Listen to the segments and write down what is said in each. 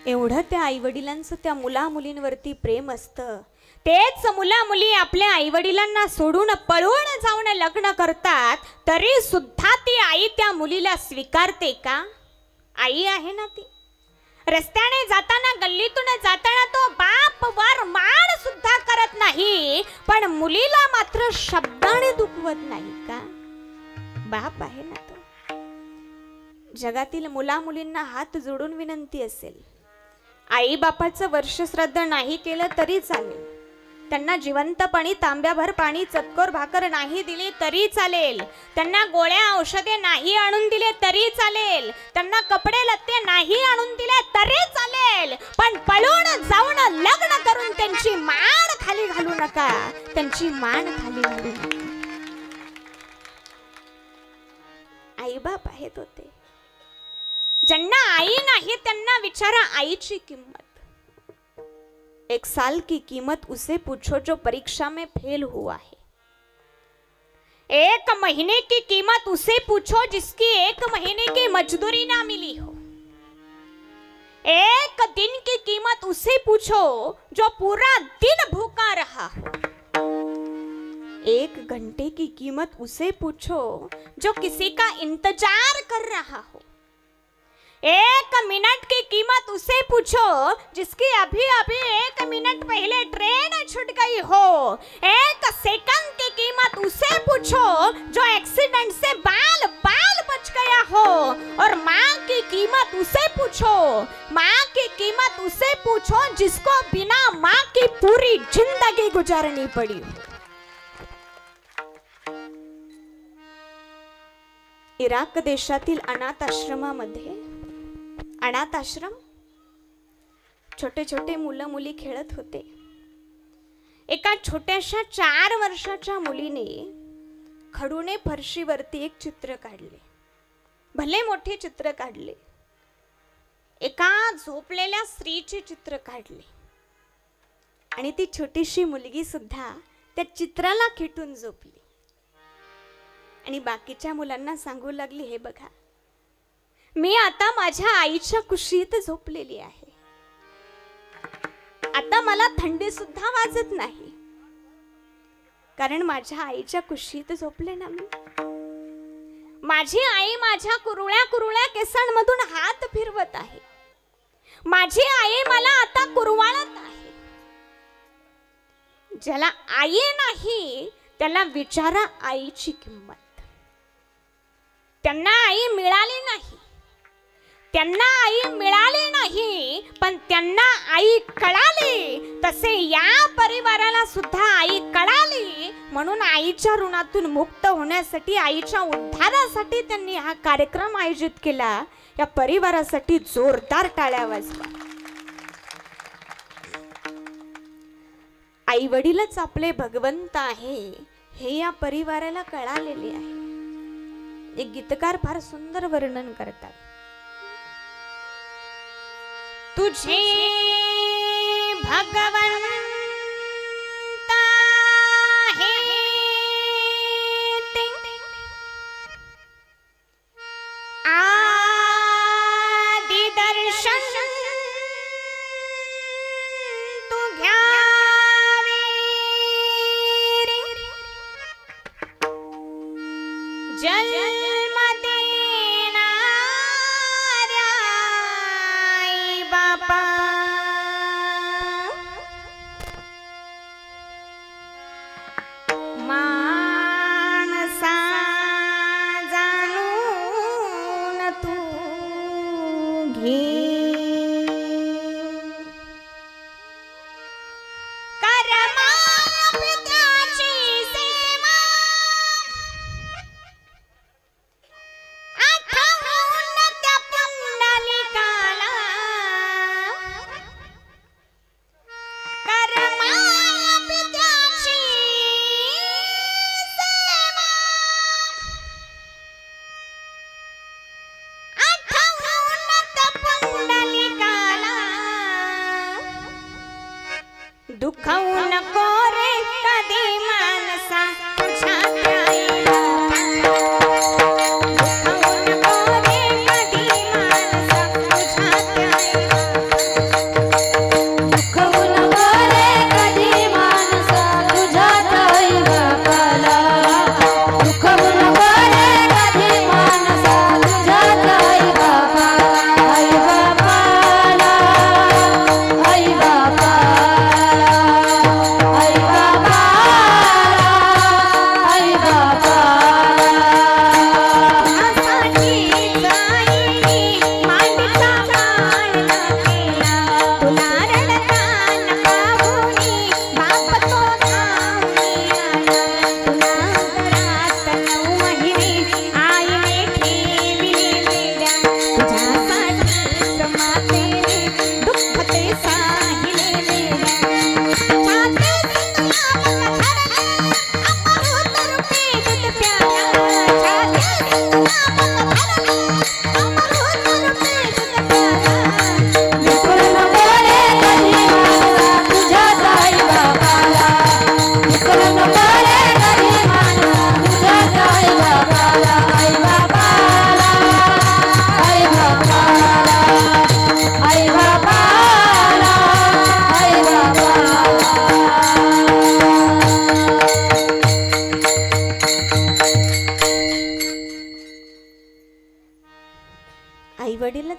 एवढं त्या आईवडिलांचं त्या मुला मुलींवरती प्रेम असतं, तेच मुला मुली आपल्या आईवडिलांना सोडून पळून जाऊन लग्न करतात, तरी सुद्धा ती आई त्या मुलीला स्वीकारते का? आई आहे ना ती. रस्त्याने जाताना, गल्लीतून जाताना तो बाप वर मान सुद्धा करत नाही, पण मुलीला मात्र शब्दाने दुखवत नाही का? बाप आहे ना तो. जगातील मुला मुलींना हात जोडून विनंती असेल, आई बापाचं वर्षश्राद्ध नाही केलं तरी चालेल, त्यांना जिवंतपणी तांब्याभर पाणी, चतकोर भाकर नाही दिली तरी चालेल, त्यांना गोळ्या औषधे नाही आणून दिले तरी चालेल, त्यांना कपडे लत्ते नाही आणून दिले तरी चालेल, पण पळून जाऊन लग्न करून त्यांची मान खाली घालू नका, त्यांची मान खाली घालू नका. आई बाप आहेत होते. ज्यांना आई नाही त्यांना विचारा आईची किंमत. एक साल की कीमत उसे पूछो जो परीक्षा में फेल हुआ है. एक महीने की कीमत उसे पूछो जिसकी एक महीने की मजदूरी ना मिली हो. एक दिन की कीमत उसे पूछो जो पूरा दिन भूखा रहा हो. एक घंटे की कीमत उसे पूछो जो किसी का इंतजार कर रहा हो. एक मिनट की कीमत उसे पूछो जिसकी अभी अभी एक मिनट पहले ट्रेन छूट गई हो. एक सेकंड की कीमत उसे पूछो जो एक्सीडेंट से बाल बाल बच गया हो. और माँ की कीमत उसे पूछो, माँ की कीमत उसे पूछो जिसको बिना माँ की पूरी जिंदगी गुजारनी पड़ी. इराक देशातील अनाथ आश्रमामध्ये, अनाथ आश्रम, छोटे छोटे मुलं मुली खेळत होते. एका छोट्याशा 4 वर्षाच्या मुलीने खडूने फरशीवरती एक चित्र काढले. भले मोठे चित्र काढले. एका झोपलेल्या स्त्रीचे चित्र काढले आणि ती छोटीशी मुलगी सुद्धा त्या चित्राला खेटून झोपली आणि बाकीच्या मुलांना सांगू लागली, हे बघा, मी आता माझ्या आईच्या कुशीत झोपलेली आहे. आता मला थंडी सुद्धा वाजत नाही, कारण माझ्या आईच्या कुशीत झोपले ना मी. माझी आई माझ्या कुरुळ्या कुरुळ्या केसांमधून हात फिरवत आहे. माझी आई मला आता कुरवाळत आहे. ज्याला आई नाही त्याला विचारा आईची किंमत. त्यांना आई मिळाली नाही, त्यांना आई मिळाली नाही, पण त्यांना आई कळाली. तसे या परिवाराला सुद्धा आई कळाली, म्हणून आईच्या ऋणातून मुक्त होण्यासाठी, आईच्या उद्धारासाठी त्यांनी हा कार्यक्रम आयोजित केला. या परिवारासाठी जोरदार टाळ्या वाजवा. आई वडीलच आपले भगवंत आहे हे या परिवाराला कळालेले आहे. एक गीतकार फार सुंदर वर्णन करतात. तुझे भगवंता है आदि दर्शन तू घ्यावे जन्म देणाऱ्या आई बापा. मानसा जाणून तू घे कर्मा पित्याची सेवा. आठवून त्या पुंडलिकाला कर्मा पित्याची सेवा. आठवून त्या पुंडलिकाला दुखावू नको रे कधी मानसा तुझ्या आईला. दुखावू नको रे कधी मानसा तुझ्या आईला.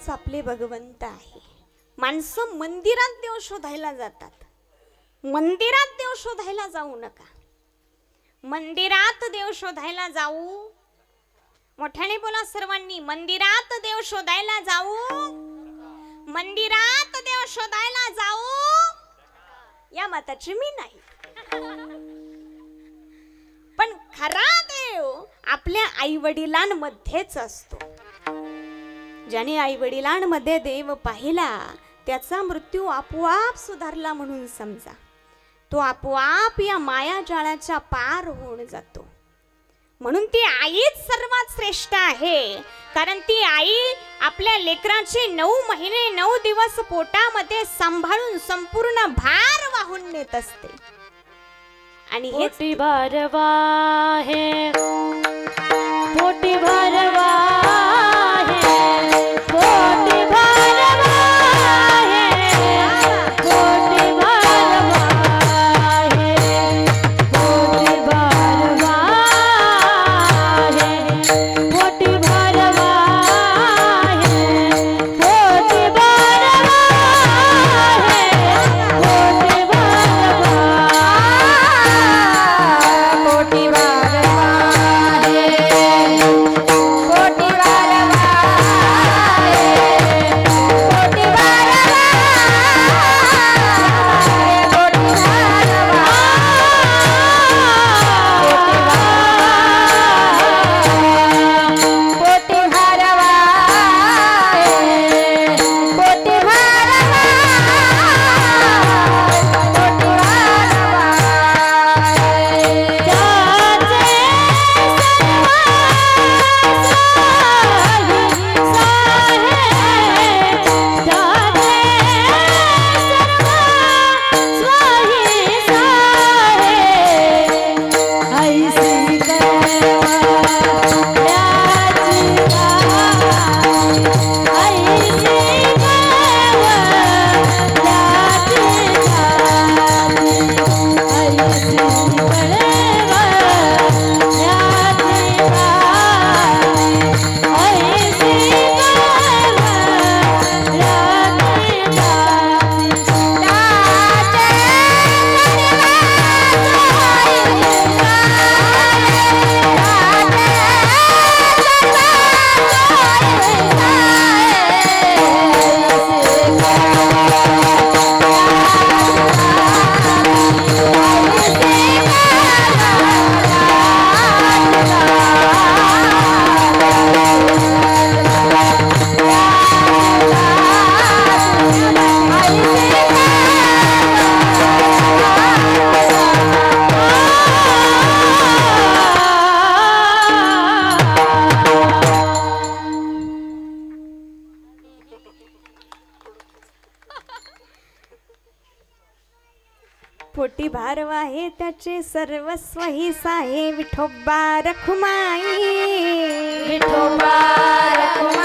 हाच आपले भगवंत आहे. माणसं मंदिरात देव शोधायला जातात. मंदिरात देव शोधायला जाऊ नका. मंदिरात देव शोधायला जाऊ, मोठ्याने बोला सर्वांनी, मंदिरात देव शोधायला जाऊ, मंदिरात देव शोधायला जाऊ. या मताची मी नाही. पण खरा देव आपल्या आई वडिलांमध्येच असतो. ज्याने आई वडिलांमध्ये देव पाहिला त्याचा मृत्यू आपोआप सुधारला म्हणून समजा. तो आपोआप या मायाजाळाच्या पार होऊन जातो. म्हणून ती आईच सर्वात श्रेष्ठ आहे. कारण ती आई आपल्या लेकराचे 9 महिने 9 दिवस पोटामध्ये सांभाळून संपूर्ण भार वाहून नेत असते. आणि पोटी भरवा है, पोटी भरवा है, पोटी भरवा है, पोटी भरवा है, पोटी भरवा है, पोटी भरवा है, पोटी भरवा है, पोटी भरवा, पोटी भरवा है, पोटी भरवा पोटी भारवा आहे त्याचे सर्वस्व ही साहे विठोबा रखुमाई, विठोबा रखुमाई.